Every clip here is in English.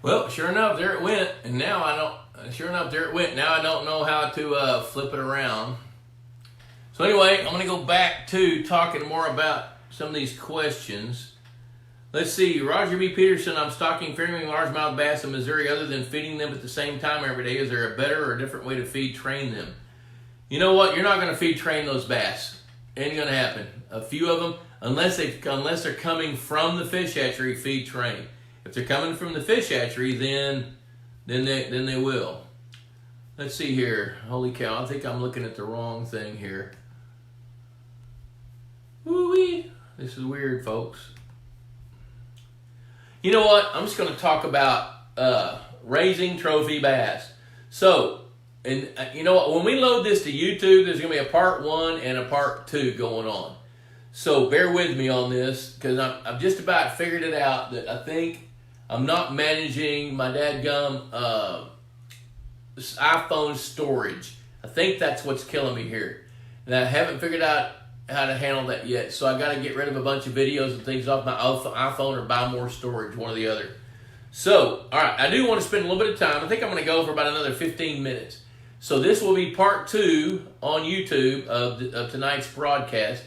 Well, sure enough, there it went, and now I don't. Sure enough, there it went. Now I don't know how to flip it around. So anyway, I'm going to go back to talking more about some of these questions. Let's see, Roger B. Peterson, I'm stocking fairway largemouth bass in Missouri other than feeding them at the same time every day. Is there a better or a different way to feed train them? You know what? You're not going to feed train those bass. Ain't going to happen. A few of them, unless they're coming from the fish hatchery, feed train. If they're coming from the fish hatchery, then they will. Let's see here. Holy cow, I think I'm looking at the wrong thing here. Woo-wee. This is weird, folks. You know what? I'm just going to talk about raising trophy bass. So, and you know what? When we load this to YouTube, there's going to be a part 1 and a part 2 going on. So bear with me on this, because I've just about figured it out that I think I'm not managing my dadgum iPhone storage. I think that's what's killing me here. And I haven't figured out how to handle that yet. So I got to get rid of a bunch of videos and things off my iPhone or buy more storage, one or the other. So, all right, I do want to spend a little bit of time. I think I'm going to go for about another 15 minutes. So this will be part 2 on YouTube of tonight's broadcast.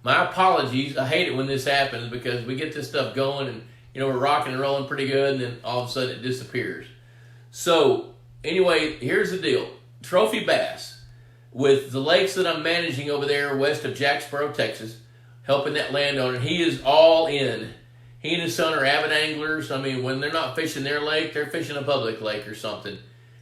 My apologies. I hate it when this happens because we get this stuff going and, you know, we're rocking and rolling pretty good, and then all of a sudden it disappears. So, anyway, here's the deal. Trophy bass, with the lakes that I'm managing over there west of Jacksboro, Texas, helping that landowner, he is all in. He and his son are avid anglers. I mean, when they're not fishing their lake, they're fishing a public lake or something.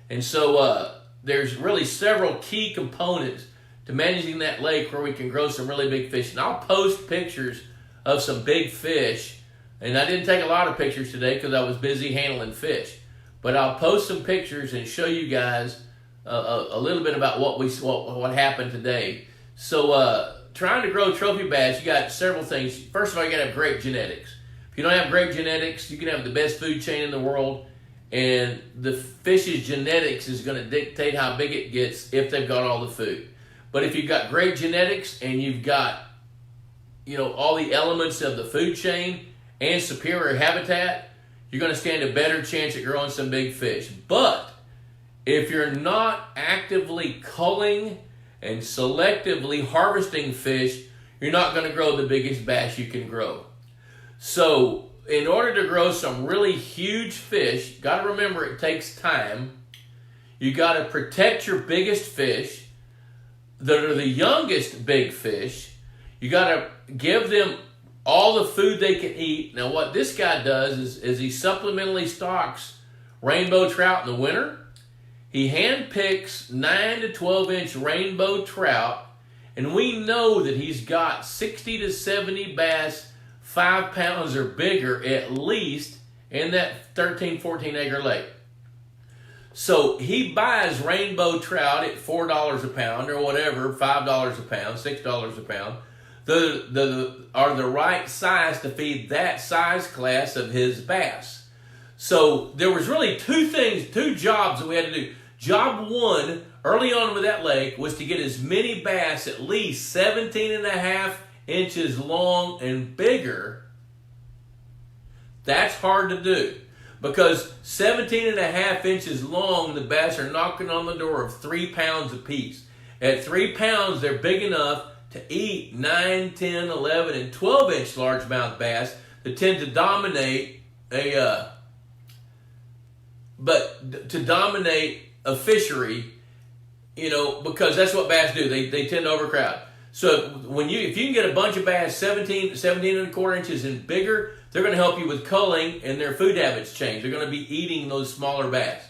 And so there's really several key components to managing that lake where we can grow some really big fish. And I'll post pictures of some big fish. And I didn't take a lot of pictures today because I was busy handling fish. But I'll post some pictures and show you guys a little bit about what happened today. So trying to grow trophy bass, you got several things. First of all, you got to have great genetics. If you don't have great genetics, you can have the best food chain in the world, and the fish's genetics is going to dictate how big it gets if they've got all the food. But if you've got great genetics and you've got, you know, all the elements of the food chain and superior habitat, you're going to stand a better chance at growing some big fish. But if you're not actively culling and selectively harvesting fish, you're not going to grow the biggest bass you can grow. So in order to grow some really huge fish, you got to remember it takes time. You got to protect your biggest fish that are the youngest big fish. You got to give them all the food they can eat. Now what this guy does is he supplementally stocks rainbow trout in the winter. He handpicks 9 to 12 inch rainbow trout, and we know that he's got 60 to 70 bass 5 pounds or bigger at least in that 13, 14 acre lake. So he buys rainbow trout at $4 a pound or whatever, $5 a pound, $6 a pound. Are the right size to feed that size class of his bass. So there was really two jobs that we had to do. Job 1, early on with that lake, was to get as many bass at least 17 and a half inches long and bigger. That's hard to do because 17 and a half inches long, the bass are knocking on the door of 3 pounds apiece. At 3 pounds, they're big enough to eat 9, 10, 11, and 12 inch largemouth bass that tend to dominate a fishery, you know, because that's what bass do. They tend to overcrowd. So if you can get a bunch of bass 17 and a quarter inches and bigger, they're going to help you with culling, and their food habits change. They're going to be eating those smaller bass.